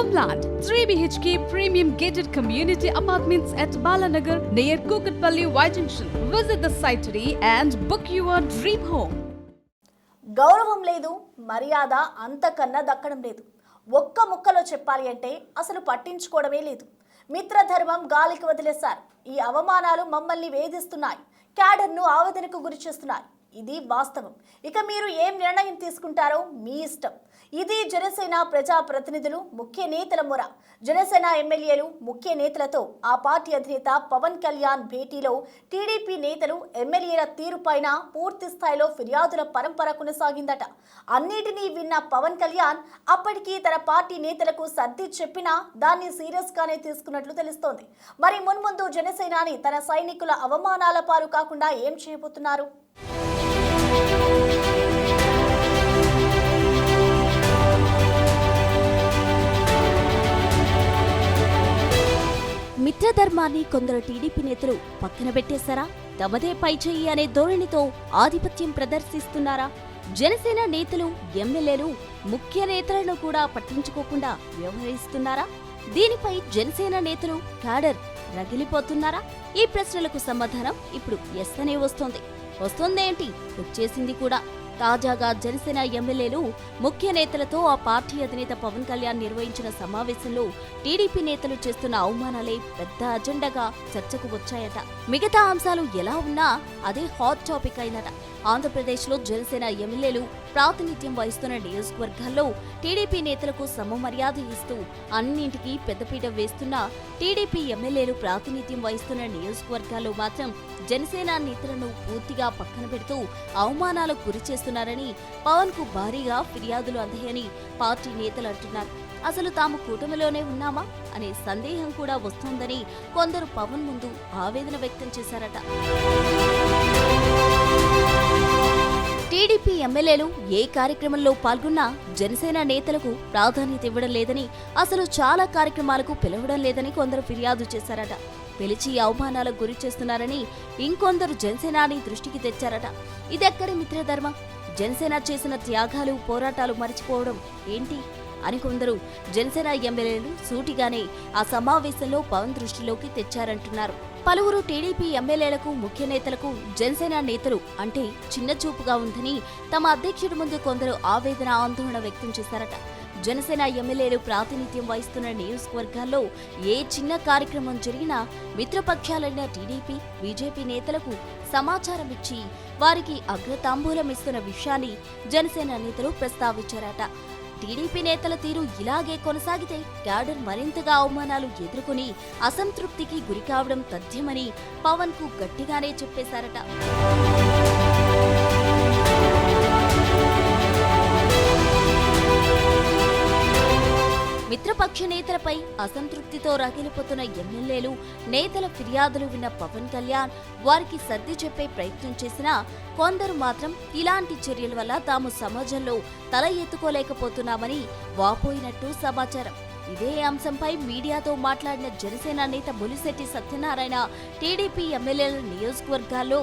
Homeland 3 BHK premium gated community apartments at Balanagar near Kukatpalli Y Junction. Visit the site today and book your dream home. గౌరవం లేదు, మర్యాద అంతకన్నా దక్కడం లేదు. ఒక్క ముక్కలో చెప్పాలి అంటే అసలు పట్టించుకోవడమే లేదు. మిత్రధర్మం గాలికి వదిలేశారు. ఈ అవమానాలు మమ్మల్ని వేధిస్తున్నాయి, క్యాడర్ను ఆవేదనకు గురి చేస్తున్నాయి. ఇది వాస్తవం. ఇక మీరు ఏం నిర్ణయం తీసుకుంటారో మీ ఇష్టం. ఇది జనసేన ప్రజా ప్రతినిధులు, ముఖ్య నేతల మొర. జనసేన ఎమ్మెల్యేలు, ముఖ్య నేతలతో ఆ పార్టీ అధినేత పవన్ కళ్యాణ్ భేటీలో టీడీపీ నేతలు ఎమ్మెల్యేల తీరుపైన పూర్తి స్థాయిలో ఫిర్యాదుల పరంపర కొనసాగిందట. అన్నిటినీ విన్న పవన్ కళ్యాణ్ అప్పటికీ తన పార్టీ నేతలకు సర్ది చెప్పినా దాన్ని సీరియస్ గానే తీసుకున్నట్లు తెలుస్తోంది. మరి మున్ముందు జనసేనాని తన సైనికుల అవమానాల పాలు కాకుండా ఏం చేయబోతున్నారు? మిత్రధర్మాన్ని కొందరు టీడీపీ నేతలు పక్కన పెట్టేశారా? తమదే పైచేయి అనే ధోరణితో ఆధిపత్యం ప్రదర్శిస్తున్నారా? జనసేన నేతలు, ఎమ్మెల్యేలు, ముఖ్య నేతలను కూడా పట్టించుకోకుండా వ్యవహరిస్తున్నారా? దీనిపై జనసేన నేతలు, క్యాడర్ రగిలిపోతున్నారా? ఈ ప్రశ్నలకు సమాధానం ఇప్పుడు ఎస్ అనే వస్తోందేంటి, వచ్చేసింది కూడా. తాజాగా జనసేన ఎమ్మెల్యేలు, ముఖ్య నేతలతో ఆ పార్టీ అధినేత పవన్ కళ్యాణ్ నిర్వహించిన సమావేశంలో టీడీపీ నేతలు చేస్తున్న అవమానాలే పెద్ద అజెండాగా చర్చకు వచ్చాయట. మిగతా అంశాలు ఎలా ఉన్నా అదే హాట్ టాపిక్ అయినట. ఆంధ్రప్రదేశ్లో జనసేన ఎమ్మెల్యేలు ప్రాతినిధ్యం వహిస్తున్న నియోజకవర్గాల్లో టీడీపీ నేతలకు సమమర్యాద ఇస్తూ అన్నింటికీ పెద్దపీట వేస్తున్న టీడీపీ ఎమ్మెల్యేలు ప్రాతినిధ్యం వహిస్తున్న నియోజకవర్గాల్లో మాత్రం జనసేన నేతలను పూర్తిగా పక్కన పెడుతూ అవమానాలకు గురి చేస్తున్నారని పవన్ కు భారీగా ఫిర్యాదులు అందాయని పార్టీ నేతలు అంటున్నారు. అసలు తాము కూటమిలోనే ఉన్నామా అనే సందేహం కూడా వస్తోందని కొందరు పవన్ ముందు ఆవేదన వ్యక్తం చేశారట. టీడీపీ ఎమ్మెల్యేలు ఏ కార్యక్రమంలో పాల్గొన్నా జనసేన నేతలకు ప్రాధాన్యత ఇవ్వడం లేదని, అసలు చాలా కార్యక్రమాలకు పిలవడం లేదని కొందరు ఫిర్యాదు చేశారట. పిలిచి అవమానాలకు గురి చేస్తున్నారని ఇంకొందరు జనసేనాని దృష్టికి తెచ్చారట. ఇదెక్కడి మిత్రధర్మం? జనసేన చేసిన త్యాగాలు, పోరాటాలు మరిచిపోవడం ఏంటి అని కొందరు జనసేన ఎమ్మెల్యేలు సూటిగానే ఆ సమావేశంలో పవన్ దృష్టిలోకి తెచ్చారంటున్నారు. పలువురు టీడీపీ ఎమ్మెల్యేలకు, ముఖ్య నేతలకు జనసేన నేతలు అంటే చిన్న చూపుగా ఉందని తమ అధ్యక్షుడి ముందు కొందరు ఆవేదన, ఆందోళన వ్యక్తం చేశారట. జనసేన ఎమ్మెల్యేలు ప్రాతినిధ్యం వహిస్తున్న నియోజకవర్గాల్లో ఏ చిన్న కార్యక్రమం జరిగినా మిత్రపక్షాలైన టీడీపీ, బీజేపీ నేతలకు సమాచారం ఇచ్చి వారికి అగ్రతాంబూలం ఇస్తున్న విషయాన్ని జనసేన నేతలు ప్రస్తావించారట. టీడీపీ నేతల తీరు ఇలాగే కొనసాగితే క్యాడర్ మరింతగా అవమానాలు ఎదుర్కొని అసంతృప్తికి గురికావడం తథ్యమని పవన్ కు గట్టిగానే చెప్పేశారట. మిత్రపక్ష నేతలపై అసంతృప్తితో రగిలిపోతున్న ఎమ్మెల్యేలు, నేతల ఫిర్యాదులు విన్న పవన్ కళ్యాణ్ వారికి సర్ది చెప్పే ప్రయత్నం చేసినా కొందరు మాత్రం ఇలాంటి చర్యల వల్ల తాము సమాజంలో తల ఎత్తుకోలేకపోతున్నామని వాపోయినట్టు సమాచారం. ఇదే అంశంపై మీడియాతో మాట్లాడిన జనసేన నేత బొలిశెట్టి సత్యనారాయణ టీడీపీ ఎమ్మెల్యేల నియోజకవర్గాల్లో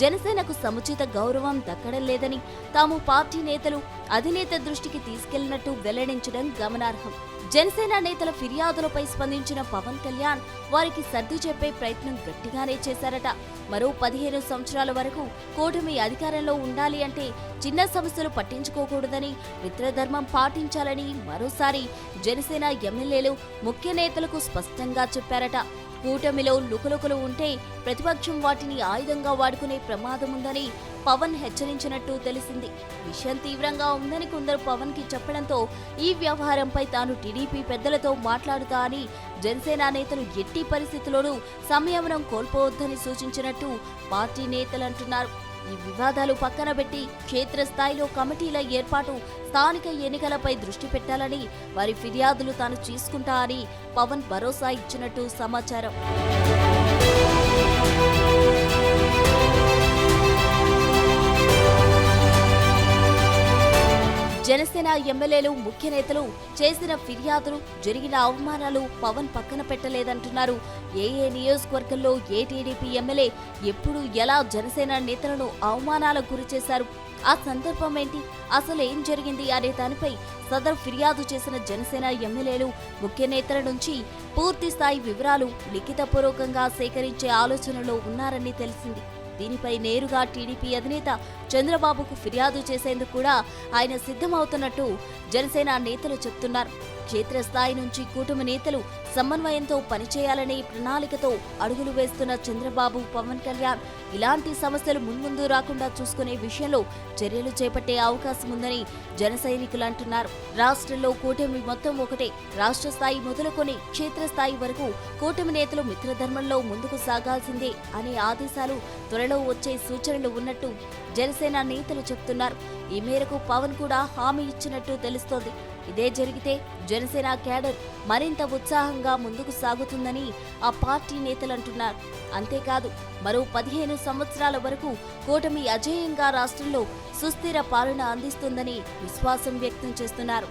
జనసేనకు సముచిత గౌరవం దక్కడం లేదని తాము పార్టీ నేతలు అధినేత దృష్టికి తీసుకెళ్లినట్టు వెల్లడించడం గమనార్హం. జనసేన నేతల ఫిర్యాదులపై స్పందించిన పవన్ కళ్యాణ్ వారికి సర్ది చెప్పే ప్రయత్నం గట్టిగానే చేశారట. మరో 15 సంవత్సరాల వరకు కూటమి అధికారంలో ఉండాలి అంటే చిన్న సమస్యలు పట్టించుకోకూడదని, మిత్రధర్మం పాటించాలని మరోసారి జనసేన ఎమ్మెల్యేలు, ముఖ్య నేతలకు స్పష్టంగా చెప్పారట. కూటమిలో లుకలుకలు ఉంటే ప్రతిపక్షం వాటిని ఆయుధంగా వాడుకునే ప్రమాదం ఉందని పవన్ హెచ్చరించినట్టు తెలిసింది. విషయం తీవ్రంగా ఉందని కొందరు పవన్ కి చెప్పడంతో ఈ వ్యవహారంపై తాను టీడీపీ పెద్దలతో మాట్లాడుతా అని జనసేన నేతలు ఎట్టి పరిస్థితుల్లోనూ సంయమనం కోల్పోవద్దని సూచించినట్టు పార్టీ నేతలు అంటున్నారు. ఈ వివాదాలు పక్కన పెట్టి క్షేత్రస్థాయిలో కమిటీల ఏర్పాటు, స్థానిక ఎన్నికలపై దృష్టి పెట్టాలని, వారి ఫిర్యాదులు తాను తీసుకుంటా అని పవన్ భరోసా ఇచ్చినట్టు సమాచారం. జనసేన ఎమ్మెల్యేలు ముఖ్య నేతలు చేసిన ఫిర్యాదులు, జరిగిన అవమానాలు పవన్ పక్కన పెట్టలేదంటున్నారు. ఏ నియోజకవర్గంలో ఏ టీడీపీ ఎమ్మెల్యే ఎప్పుడు ఎలా జనసేన నేతలను అవమానాలకు గురి చేశారు, ఆ సందర్భం ఏంటి, అసలు ఏం జరిగింది అనే దానిపై సదరు ఫిర్యాదు చేసిన జనసేన ఎమ్మెల్యేలు ముఖ్య నేతల నుంచి పూర్తి స్థాయి వివరాలు లిఖితపూర్వకంగా సేకరించే ఆలోచనలో ఉన్నారని తెలిసింది. దీనిపై నేరుగా టీడీపీ అధినేత చంద్రబాబుకు ఫిర్యాదు చేసేందుకు కూడా ఆయన సిద్ధమవుతున్నట్టు జనసేన నేతలు చెప్తున్నారు. క్షేత్రస్థాయి నుంచి కూటమి నేతలు సమన్వయంతో పనిచేయాలనే ప్రణాళికతో అడుగులు వేస్తున్న చంద్రబాబు, పవన్ కళ్యాణ్ ఇలాంటి సమస్యలు మున్ముందు రాకుండా చూసుకునే విషయంలో చర్యలు చేపట్టే అవకాశం ఉందని జన సైనికులు అంటున్నారు. రాష్ట్రంలో కూటమి మొత్తం ఒకటే. రాష్ట్ర స్థాయి మొదలుకొని క్షేత్రస్థాయి వరకు కూటమి నేతలు మిత్రధర్మంలో ముందుకు సాగాల్సిందే అనే ఆదేశాలు త్వరలో వచ్చే సూచనలు ఉన్నట్టు జనసేన నేతలు చెప్తున్నారు. ఈ మేరకు పవన్ కూడా హామీ ఇచ్చినట్టు తెలుస్తోంది. ఇదే జరిగితే జనసేన క్యాడర్ మరింత ఉత్సాహంగా ముందుకు సాగుతుందని ఆ పార్టీ నేతలు అంటున్నారు. అంతేకాదు మరో 15 సంవత్సరాల వరకు కూటమి అజేయంగా రాష్ట్రంలో సుస్థిర పాలన అందిస్తుందని విశ్వాసం వ్యక్తం చేస్తున్నారు.